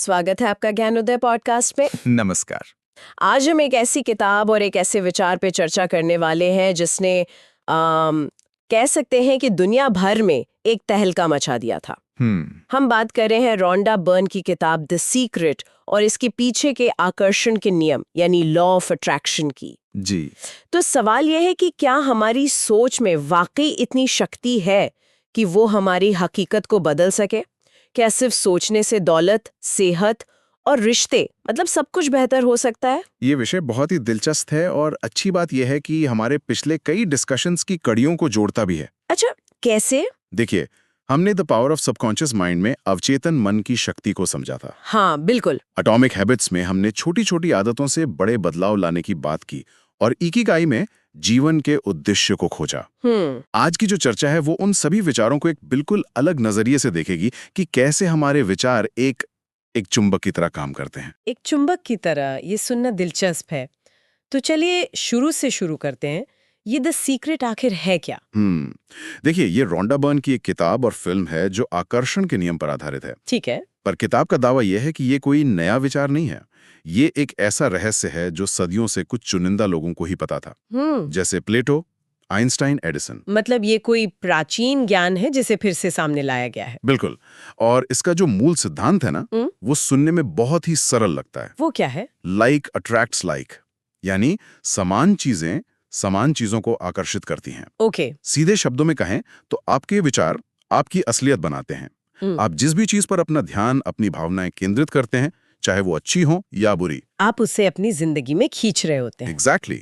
स्वागत है आपका ज्ञानोदय पॉडकास्ट में। नमस्कार। आज हम एक ऐसी किताब और एक ऐसे विचार पे चर्चा करने वाले हैं जिसने कह सकते हैं कि दुनिया भर में एक तहलका मचा दिया था। हम बात कर रहे हैं रोंडा बर्न की किताब द सीक्रेट और इसके पीछे के आकर्षण के नियम यानी लॉ ऑफ अट्रैक्शन की। जी। तो सवाल यह है कि क्या हमारी सोच में वाकई इतनी शक्ति है कि वो हमारी हकीकत को बदल सके? क्या सिर्फ सोचने से दौलत, सेहत और रिश्ते मतलब सब कुछ बेहतर हो सकता है? ये विषय बहुत ही दिलचस्प है और अच्छी बात यह है कि हमारे पिछले कई डिस्कशंस की कड़ियों को जोड़ता भी है। अच्छा, कैसे? देखिए, हमने the power of subconscious mind में अवचेतन मन की शक्ति को समझा था। हाँ, बिल्कुल। एटॉमिक हैबिट्स में हमने छोटी छोटी आदतों से बड़े बदलाव लाने की बात की और इकिगाई में जीवन के उद्देश्य को खोजा। आज की जो चर्चा है वो उन सभी विचारों को एक बिल्कुल अलग नजरिए से देखेगी कि कैसे हमारे विचार एक चुंबक की तरह काम करते हैं। एक चुंबक की तरह, ये सुनना दिलचस्प है। तो चलिए शुरू से शुरू करते हैं। ये द सीक्रेट आखिर है क्या? देखिए, ये रोंडा बर्न की एक किताब और फिल्म है जो आकर्षण के नियम पर आधारित है। ठीक है। पर किताब का दावा यह है कि ये कोई नया विचार नहीं है। ये एक ऐसा रहस्य है जो सदियों से कुछ चुनिंदा लोगों को ही पता था, जैसे प्लेटो, आइंस्टाइन, एडिसन। मतलब ये कोई प्राचीन ज्ञान है जिसे फिर से सामने लाया गया है? बिल्कुल। और इसका जो मूल सिद्धांत है ना, वो सुनने में बहुत ही सरल लगता है। वो क्या है? लाइक अट्रैक्ट्स लाइक, यानी समान चीजें समान चीजों को आकर्षित करती हैं। ओके। सीधे शब्दों में कहें तो आपके विचार आपकी असलियत बनाते हैं। आप जिस भी चीज पर अपना ध्यान, अपनी भावनाएं केंद्रित करते हैं, चाहे वो अच्छी हो या बुरी, आप उसे अपनी जिंदगी में खींच रहे होते हैं। एग्जैक्टली।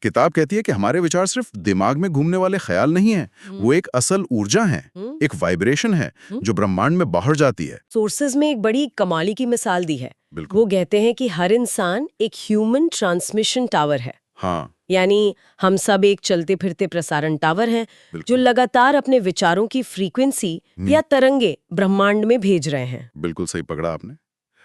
किताब कहती है कि हमारे विचार सिर्फ दिमाग में घूमने वाले ख्याल नहीं है, वो एक असल ऊर्जा है, एक वाइब्रेशन है जो ब्रह्मांड में बाहर जाती है। सोर्सेज में एक बड़ी कमाली की मिसाल दी है। बिल्कुल। वो कहते हैं कि हर इंसान एक ह्यूमन ट्रांसमिशन टावर है। हाँ, यानी हम सब एक चलते फिरते प्रसारण टावर हैं जो लगातार अपने विचारों की फ्रीक्वेंसी या तरंगे ब्रह्मांड में भेज रहे हैं। बिल्कुल सही पकड़ा आपने।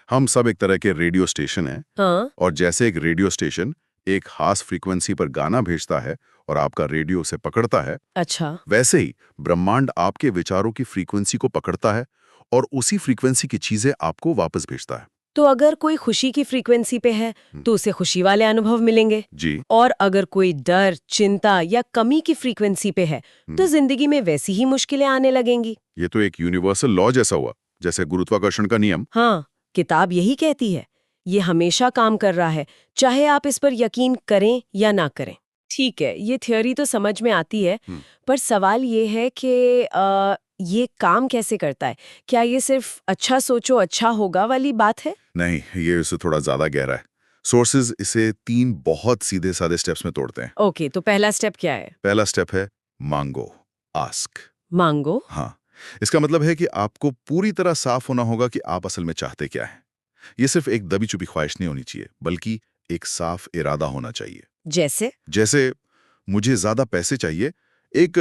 हम सब एक तरह के रेडियो स्टेशन हैं। हाँ। और जैसे एक रेडियो स्टेशन एक खास फ्रीक्वेंसी पर गाना भेजता है और आपका रेडियो उसे पकड़ता है, अच्छा। वैसे ही ब्रह्मांड आपके विचारों की फ्रीक्वेंसी को पकड़ता है और उसी फ्रीक्वेंसी की चीजें आपको वापस भेजता है। तो अगर कोई खुशी की फ्रीक्वेंसी पे है तो उसे खुशी वाले अनुभव मिलेंगे जी। और अगर कोई डर, चिंता या कमी की फ्रीक्वेंसी पे है तो जिंदगी में वैसी ही मुश्किलें आने लगेंगी। ये तो एक यूनिवर्सल लॉ जैसा हुआ, जैसे गुरुत्वाकर्षण का नियम। हाँ, किताब यही कहती है। ये हमेशा काम कर रहा है, चाहे आप इस पर यकीन करें या ना करें। ठीक है, ये थ्योरी तो समझ में आती है, पर सवाल ये है कि ये काम कैसे करता है? क्या ये सिर्फ अच्छा सोचो अच्छा होगा वाली बात है? नहीं, ये इससे थोड़ा ज्यादा गहरा है। सोर्सेज इसे 3 बहुत सीधे साधे स्टेप्स में तोड़ते हैं। ओके, तो पहला स्टेप क्या है? पहला स्टेप है मांगो, आस्क। मांगो? हाँ, इसका मतलब है कि आपको पूरी तरह साफ होना होगा कि आप असल में चाहते क्या है। ये सिर्फ एक दबी चुपी ख्वाहिश नहीं होनी चाहिए, बल्कि एक साफ इरादा होना चाहिए। जैसे मुझे ज्यादा पैसे चाहिए, एक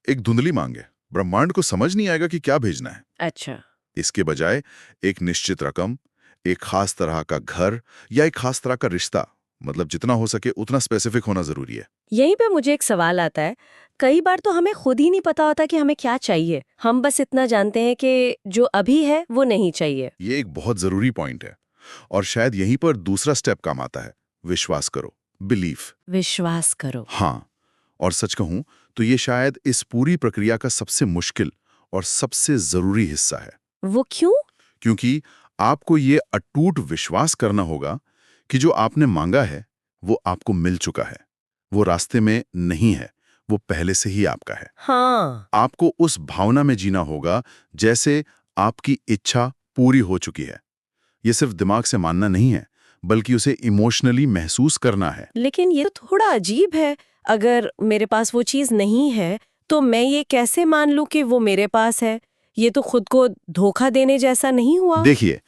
एक धुंधली मांग है। ब्रह्मांड को समझ नहीं आएगा कि क्या भेजना है। अच्छा। इसके बजाय एक निश्चित रकम, एक खास तरह का घर या एक खास तरह का रिश्ता, मतलब जितना हो सके उतना स्पेसिफिक होना जरूरी है। यहीं पे मुझे एक सवाल आता है। कई बार तो हमें खुद ही नहीं पता होता कि हमें क्या चाहिए। हम बस इतना जानते हैं कि जो अभी है वो नहीं चाहिए। ये एक बहुत जरूरी पॉइंट है और शायद यहीं पर दूसरा स्टेप काम आता है, विश्वास करो, बिलीफ। विश्वास करो। हाँ, और सच कहूं तो ये शायद इस पूरी प्रक्रिया का सबसे मुश्किल और सबसे जरूरी हिस्सा है। वो क्यों? क्योंकि आपको ये अटूट विश्वास करना होगा कि जो आपने मांगा है वो आपको मिल चुका है। वो रास्ते में नहीं है, वो पहले से ही आपका है। हाँ। आपको उस भावना में जीना होगा जैसे आपकी इच्छा पूरी हो चुकी है। ये सिर्फ दिमाग से मानना नहीं है, बल्कि उसे इमोशनली महसूस करना है। लेकिन ये तो थोड़ा अजीब है। अगर मेरे पास वो चीज नहीं है तो मैं ये कैसे मान लूं कि वो मेरे पास है? ये तो खुद को धोखा देने जैसा नहीं हुआ? देखिए,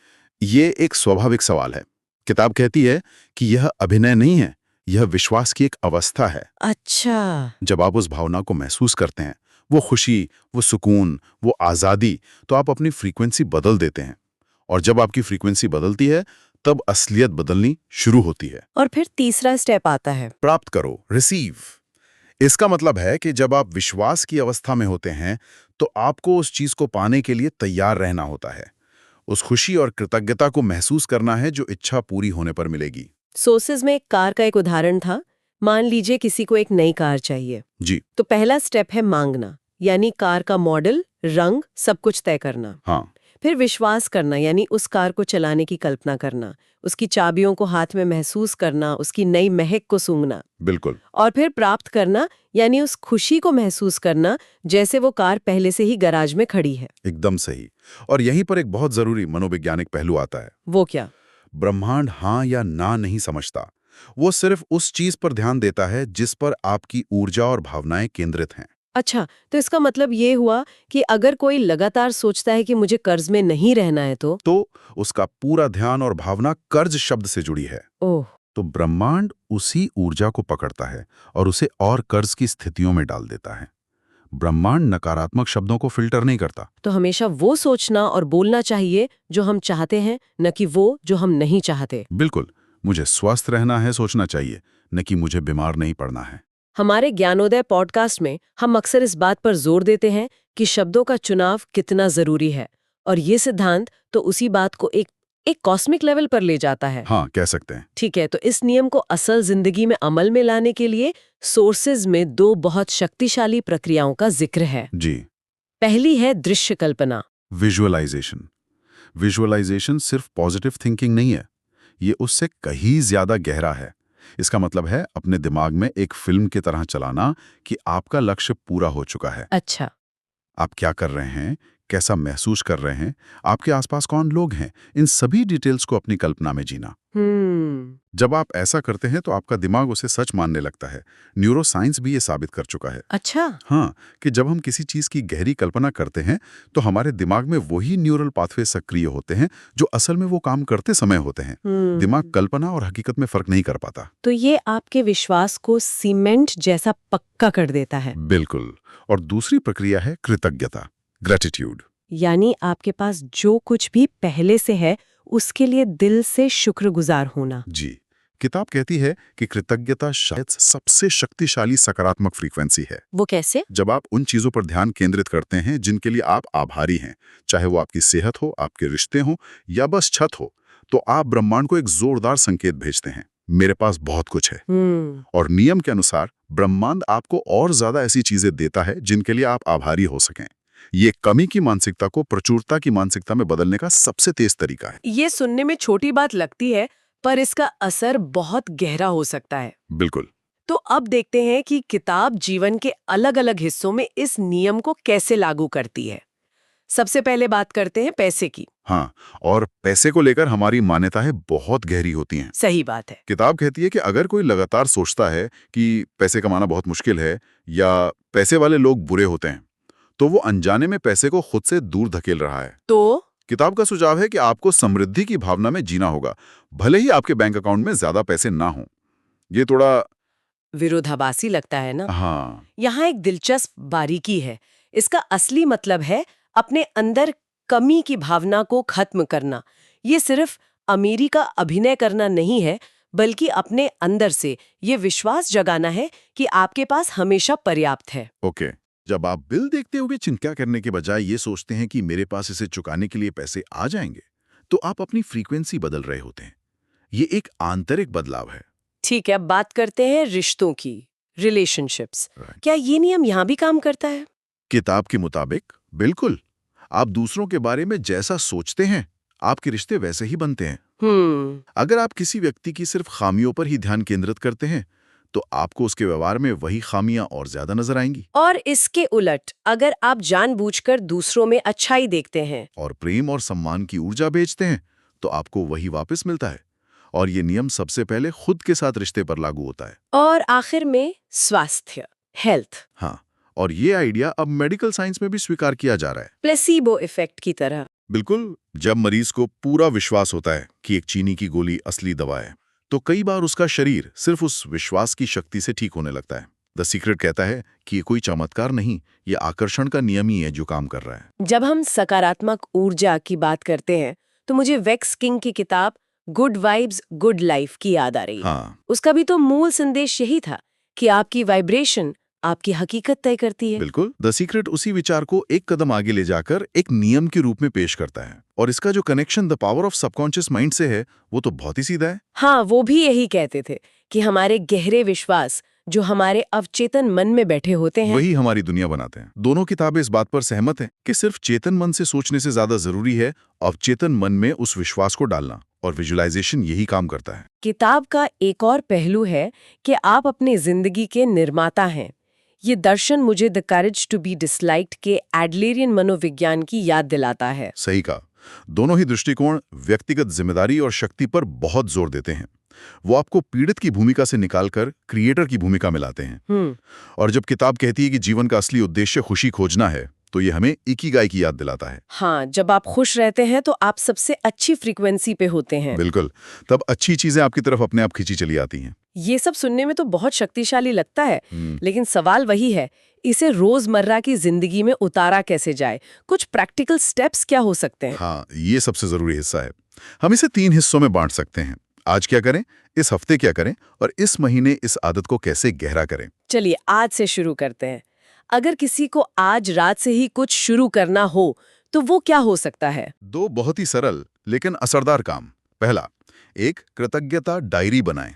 ये एक स्वाभाविक सवाल है। किताब कहती है कि यह अभिनय नहीं है, यह विश्वास की एक अवस्था है। अच्छा। जब आप उस भावना को महसूस करते हैं, वो खुशी, वो सुकून, वो आज़ादी, तो आप अपनी फ्रीक्वेंसी बदल देते हैं। और जब आपकी फ्रीक्वेंसी बदलती है, तब असलियत बदलनी शुरू होती है। और फिर तीसरा स्टेप आता है, प्राप्त करो, रिसीव। इसका मतलब है कि जब आप विश्वास की अवस्था में होते हैं, तो आपको उस चीज को पाने के लिए तैयार रहना होता है। उस खुशी और कृतज्ञता को महसूस करना है जो इच्छा पूरी होने पर मिलेगी। सोर्सेज में एक कार का एक उदाहरण था। मान लीजिए किसी को एक नई कार चाहिए। जी। तो पहला स्टेप है मांगना, यानी कार का मॉडल, रंग, सब कुछ तय करना। हाँ। फिर विश्वास करना, यानी उस कार को चलाने की कल्पना करना, उसकी चाबियों को हाथ में महसूस करना, उसकी नई महक को सूंघना। बिल्कुल। और फिर प्राप्त करना, यानी उस खुशी को महसूस करना जैसे वो कार पहले से ही गैराज में खड़ी है। एकदम सही। और यहीं पर एक बहुत जरूरी मनोवैज्ञानिक पहलू आता है। वो क्या? ब्रह्मांड हाँ या ना नहीं समझता। वो सिर्फ उस चीज पर ध्यान देता है जिस पर आपकी ऊर्जा और भावनाएं केंद्रित हैं। अच्छा, तो इसका मतलब ये हुआ कि अगर कोई लगातार सोचता है कि मुझे कर्ज में नहीं रहना है तो उसका पूरा ध्यान और भावना कर्ज शब्द से जुड़ी है। ओह, तो ब्रह्मांड उसी ऊर्जा को पकड़ता है और उसे और कर्ज की स्थितियों में डाल देता है। ब्रह्मांड नकारात्मक शब्दों को फिल्टर नहीं करता। तो हमेशा वो सोचना और बोलना चाहिए जो हम चाहते हैं, न कि वो जो हम नहीं चाहते। बिल्कुल। मुझे स्वस्थ रहना है सोचना चाहिए, न कि मुझे बीमार नहीं पड़ना है। हमारे ज्ञानोदय पॉडकास्ट में हम अक्सर इस बात पर जोर देते हैं कि शब्दों का चुनाव कितना जरूरी है, और ये सिद्धांत तो उसी बात को एक कॉस्मिक लेवल पर ले जाता है। हाँ, कह सकते हैं। ठीक है, तो इस नियम को असल जिंदगी में अमल में लाने के लिए सोर्सेज में दो बहुत शक्तिशाली प्रक्रियाओं का जिक्र है। जी। पहली है दृश्य कल्पना। विजुअलाइजेशन। विजुअलाइजेशन सिर्फ पॉजिटिव थिंकिंग नहीं है, ये उससे कहीं ज्यादा गहरा है। इसका मतलब है अपने दिमाग में एक फिल्म की तरह चलाना कि आपका लक्ष्य पूरा हो चुका है। अच्छा। आप क्या कर रहे हैं, कैसा महसूस कर रहे हैं, आपके आसपास कौन लोग हैं, इन सभी डिटेल्स को अपनी कल्पना में जीना। जब आप ऐसा करते हैं तो आपका दिमाग उसे सच मानने लगता है। न्यूरोसाइंस भी ये साबित कर चुका है। अच्छा। हाँ, कि जब हम किसी चीज की गहरी कल्पना करते हैं तो हमारे दिमाग में वही न्यूरल पाथवे सक्रिय होते हैं जो असल में वो काम करते समय होते हैं। दिमाग कल्पना और हकीकत में फर्क नहीं कर पाता। तो ये आपके विश्वास को सीमेंट जैसा पक्का कर देता है। बिल्कुल। और दूसरी प्रक्रिया है कृतज्ञता, ग्रेटिट्यूड। यानी आपके पास जो कुछ भी पहले से है उसके लिए दिल से शुक्रगुजार होना। जी। किताब कहती है कि कृतज्ञता शायद सबसे शक्तिशाली सकारात्मक फ्रीक्वेंसी है। वो कैसे? जब आप उन चीजों पर ध्यान केंद्रित करते हैं जिनके लिए आप आभारी हैं, चाहे वो आपकी सेहत हो, आपके रिश्ते हो या बस छत हो, तो आप ब्रह्मांड को एक जोरदार संकेत भेजते हैं, मेरे पास बहुत कुछ है। और नियम के अनुसार ब्रह्मांड आपको और ज्यादा ऐसी चीजें देता है जिनके लिए आप आभारी हो सकें। ये कमी की मानसिकता को प्रचुरता की मानसिकता में बदलने का सबसे तेज तरीका है। ये सुनने में छोटी बात लगती है, पर इसका असर बहुत गहरा हो सकता है। बिल्कुल। तो अब देखते हैं कि किताब जीवन के अलग-अलग हिस्सों में इस नियम को कैसे लागू करती है। सबसे पहले बात करते हैं पैसे की। हाँ, और पैसे को लेकर हमारी मान्यताएं बहुत गहरी होती हैं। सही बात है। किताब कहती है कि अगर कोई लगातार सोचता है कि पैसे कमाना बहुत मुश्किल है या पैसे वाले लोग बुरे होते हैं, तो वो अनजाने में पैसे को खुद से दूर धकेल रहा है। तो किताब का सुझाव है कि आपको समृद्धि की भावना में जीना होगा, भले ही आपके बैंक अकाउंट में ज्यादा पैसे ना हो। ये थोड़ा विरोधाभासी लगता है ना? हाँ। यहाँ एक दिलचस्प बारीकी है। इसका असली मतलब है अपने अंदर कमी की भावना को खत्म करना। ये सिर्फ अमीरी का अभिनय करना नहीं है, बल्कि अपने अंदर से ये विश्वास जगाना है कि आपके पास हमेशा पर्याप्त है। ओके। जब आप बिल देखते हुए चिंता करने के बजाय ये सोचते हैं कि मेरे पास इसे चुकाने के लिए पैसे आ जाएंगे, तो आप अपनी फ्रीक्वेंसी बदल रहे होते हैं। ये एक आंतरिक बदलाव है। ठीक है, अब बात करते हैं रिश्तों की, रिलेशनशिप्स। क्या ये नियम यहाँ भी काम करता है? किताब के मुताबिक बिल्कुल। आप दूसरों के बारे में जैसा सोचते हैं, आपके रिश्ते वैसे ही बनते हैं। अगर आप किसी व्यक्ति की सिर्फ खामियों पर ही ध्यान केंद्रित करते हैं, तो आपको उसके व्यवहार में वही खामियां और ज्यादा नजर आएंगी। और इसके उलट, अगर आप जानबूझकर दूसरों में अच्छाई देखते हैं और प्रेम और सम्मान की ऊर्जा बेचते हैं, तो आपको वही वापस मिलता है। और ये नियम सबसे पहले खुद के साथ रिश्ते पर लागू होता है। और आखिर में स्वास्थ्य, हेल्थ। हाँ, और ये आइडिया अब मेडिकल साइंस में भी स्वीकार किया जा रहा है। प्लेसीबो इफेक्ट की तरह। बिल्कुल। जब मरीज को पूरा विश्वास होता है कि एक चीनी की गोली असली दवा है, तो कई बार उसका शरीर सिर्फ उस विश्वास की शक्ति से ठीक होने लगता है। द सीक्रेट कहता है कि ये कोई चमत्कार नहीं, ये आकर्षण का नियम ही है जो काम कर रहा है। जब हम सकारात्मक ऊर्जा की बात करते हैं, तो मुझे वेक्स किंग की किताब गुड वाइब्स गुड लाइफ की याद आ रही है। हाँ। उसका भी तो मूल संदेश यही था कि आपकी वाइब्रेशन आपकी हकीकत तय करती है। बिल्कुल। द सीक्रेट उसी विचार को एक कदम आगे ले जाकर एक नियम के रूप में पेश करता है, और इसका जो connection the power of subconscious mind से है वो तो बहुत ही सीधा है। हाँ, वो भी यही कहते थे कि हमारे गहरे विश्वास जो हमारे अवचेतन मन में बैठे होते हैं, वही हमारी दुनिया बनाते हैं। दोनों किताबें इस बात पर सहमत हैं कि सिर्फ चेतन मन से सोचने से ज्यादा जरूरी है अवचेतन मन में उस विश्वास को डालना, और विजुअलाइजेशन यही काम करता है। किताब का एक और पहलू है कि आप अपनी जिंदगी के निर्माता हैं। ये दर्शन मुझे the courage to be disliked के एडलेरियन मनोविज्ञान की याद दिलाता है। सही कहा। दोनों ही दृष्टिकोण व्यक्तिगत जिम्मेदारी और शक्ति पर बहुत जोर देते हैं। वो आपको पीड़ित की भूमिका से निकालकर क्रिएटर की भूमिका में लाते हैं। और जब किताब कहती है कि जीवन का असली उद्देश्य खुशी खोजना है, तो ये हमें इकिगाई की याद दिलाता है। हाँ, जब आप खुश रहते हैं तो आप सबसे अच्छी फ्रीक्वेंसी पे होते हैं। बिल्कुल। तब अच्छी चीजें आपकी तरफ अपने आप खींची चली आती हैं। ये सब सुनने में तो बहुत शक्तिशाली लगता है, लेकिन सवाल वही है, इसे रोजमर्रा की जिंदगी में उतारा कैसे जाए? कुछ प्रैक्टिकल स्टेप्स क्या हो सकते हैं? हाँ, ये सबसे जरूरी हिस्सा है। हम इसे 3 हिस्सों में बांट सकते हैं। आज क्या करें, इस हफ्ते क्या करें, और इस महीने इस आदत को कैसे गहरा करें। चलिए आज से शुरू करते हैं। अगर किसी को आज रात से ही कुछ शुरू करना हो तो वो क्या हो सकता है? 2 बहुत ही सरल लेकिन असरदार काम। पहला, एक कृतज्ञता डायरी बनाएं,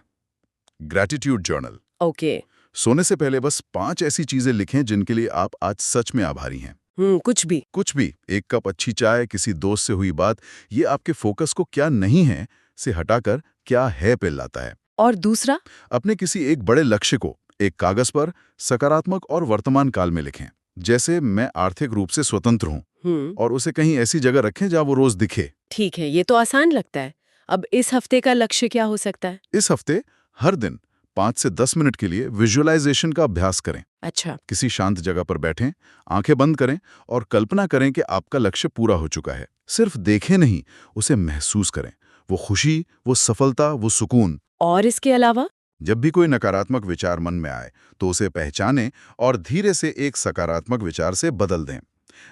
ग्रैटिट्यूड जर्नल। ओके। सोने से पहले बस 5 ऐसी चीजें लिखें जिनके लिए आप आज सच में आभारी हैं। कुछ भी। 1 कप अच्छी चाय, किसी दोस्त से हुई बात, ये आपके फोकस को क्या नहीं है से हटाकर क्या है पे लाता है। और दूसरा? अपने किसी एक बड़े लक्ष्य को एक कागज पर सकारात्मक और वर्तमान काल में लिखें। जैसे मैं आर्थिक रूप से स्वतंत्र हूं, और उसे कहीं ऐसी जगह रखें जहां वो रोज दिखे। ठीक है, ये तो आसान लगता है। अब इस हफ्ते का लक्ष्य क्या हो सकता है? इस हफ्ते हर दिन 5 से 10 मिनट के लिए विजुअलाइजेशन का अभ्यास करें। अच्छा। किसी शांत जगह पर बैठें, आंखें बंद करें और कल्पना करें कि आपका लक्ष्य पूरा हो चुका है। सिर्फ देखें नहीं, उसे महसूस करें। वो खुशी, वो सफलता, वो सुकून। और इसके अलावा? जब भी कोई नकारात्मक विचार मन में आए तो उसे पहचानें और धीरे से एक सकारात्मक विचार से बदल दें।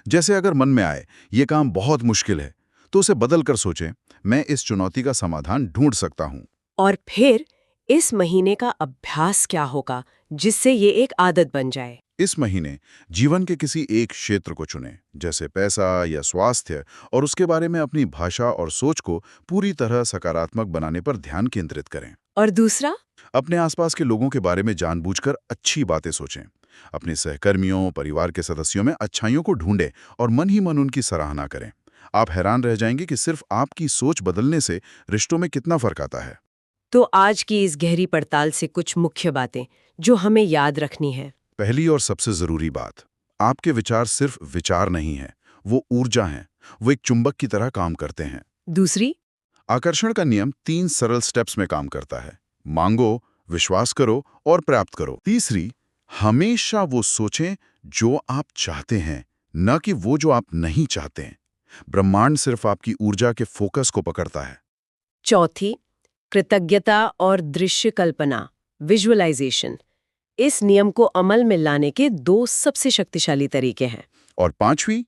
जैसे अगर मन में आए ये काम बहुत मुश्किल है, तो उसे बदल कर सोचें, मैं इस चुनौती का समाधान ढूंढ सकता हूं। और फिर इस महीने का अभ्यास क्या होगा जिससे ये एक आदत बन जाए? इस महीने जीवन के किसी एक क्षेत्र को चुनें, जैसे पैसा या स्वास्थ्य, और उसके बारे में अपनी भाषा और सोच को पूरी तरह सकारात्मक बनाने पर ध्यान केंद्रित करें। और दूसरा? अपने आसपास के लोगों के बारे में जानबूझकर अच्छी बातें सोचें। अपने सहकर्मियों, परिवार के सदस्यों में अच्छाइयों को ढूंढें और मन ही मन उनकी सराहना करें। आप हैरान रह जाएंगे कि सिर्फ आपकी सोच बदलने से रिश्तों में कितना फर्क आता है। तो आज की इस गहरी पड़ताल से कुछ मुख्य बातें जो हमें याद रखनी है। पहली और सबसे जरूरी बात, आपके विचार सिर्फ विचार नहीं है, वो ऊर्जा है। वो एक चुंबक की तरह काम करते हैं। दूसरी? आकर्षण का नियम 3 सरल स्टेप्स में काम करता है। मांगो, विश्वास करो और प्राप्त करो। तीसरी, हमेशा वो सोचें जो आप चाहते हैं, न कि वो जो आप नहीं चाहते हैं। ब्रह्मांड सिर्फ आपकी ऊर्जा के फोकस को पकड़ता है। चौथी, कृतज्ञता और दृश्य कल्पना, विजुअलाइजेशन। इस नियम को अमल में लाने के 2 सबसे शक्तिशाली तरीके हैं। और 5वीं,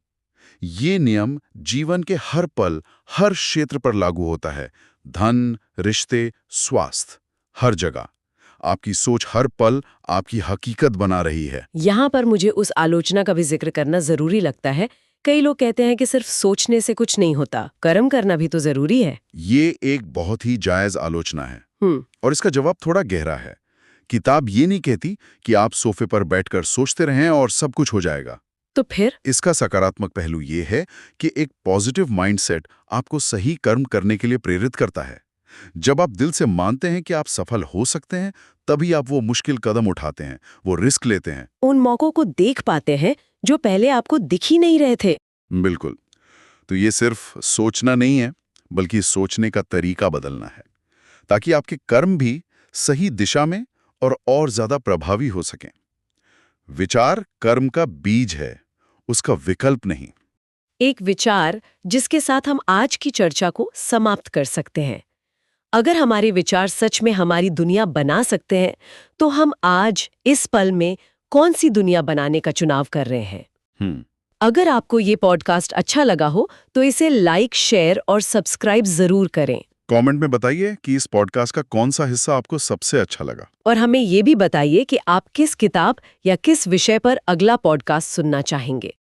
ये नियम जीवन के हर पल, हर क्षेत्र पर लागू होता है। धन, रिश्ते, स्वास्थ्य, हर जगह। आपकी सोच हर पल आपकी हकीकत बना रही है। यहाँ पर मुझे उस आलोचना का भी जिक्र करना जरूरी लगता है। कई लोग कहते हैं कि सिर्फ सोचने से कुछ नहीं होता, कर्म करना भी तो जरूरी है। ये एक बहुत ही जायज आलोचना है, और इसका जवाब थोड़ा गहरा है। किताब ये नहीं कहती कि आप सोफे पर बैठकर सोचते रहें और सब कुछ हो जाएगा। तो फिर? इसका सकारात्मक पहलू ये है कि एक पॉजिटिव माइंडसेट आपको सही कर्म करने के लिए प्रेरित करता है। जब आप दिल से मानते हैं कि आप सफल हो सकते हैं, तभी आप वो मुश्किल कदम उठाते हैं, वो रिस्क लेते हैं। उन मौकों को देख पाते हैं जो पहले आपको दिख ही नहीं रहे थे। बिल्कुल। तो ये सिर्फ सोचना नहीं है, बल्कि सोचने का तरीका बदलना है, ताकि आपके कर्म भी सही दिशा में और ज्यादा प्रभावी हो सकें। विचार कर्म का बीज है, उसका विकल्प नहीं। एक विचार जिसके साथ हम आज की चर्चा को समाप्त कर सकते हैं। अगर हमारे विचार सच में हमारी दुनिया बना सकते हैं, तो हम आज इस पल में कौन सी दुनिया बनाने का चुनाव कर रहे हैं? अगर आपको ये पॉडकास्ट अच्छा लगा हो तो इसे लाइक, शेयर और सब्सक्राइब जरूर करें। कमेंट में बताइए कि इस पॉडकास्ट का कौन सा हिस्सा आपको सबसे अच्छा लगा। और हमें ये भी बताइए कि आप किस किताब या किस विषय पर अगला पॉडकास्ट सुनना चाहेंगे।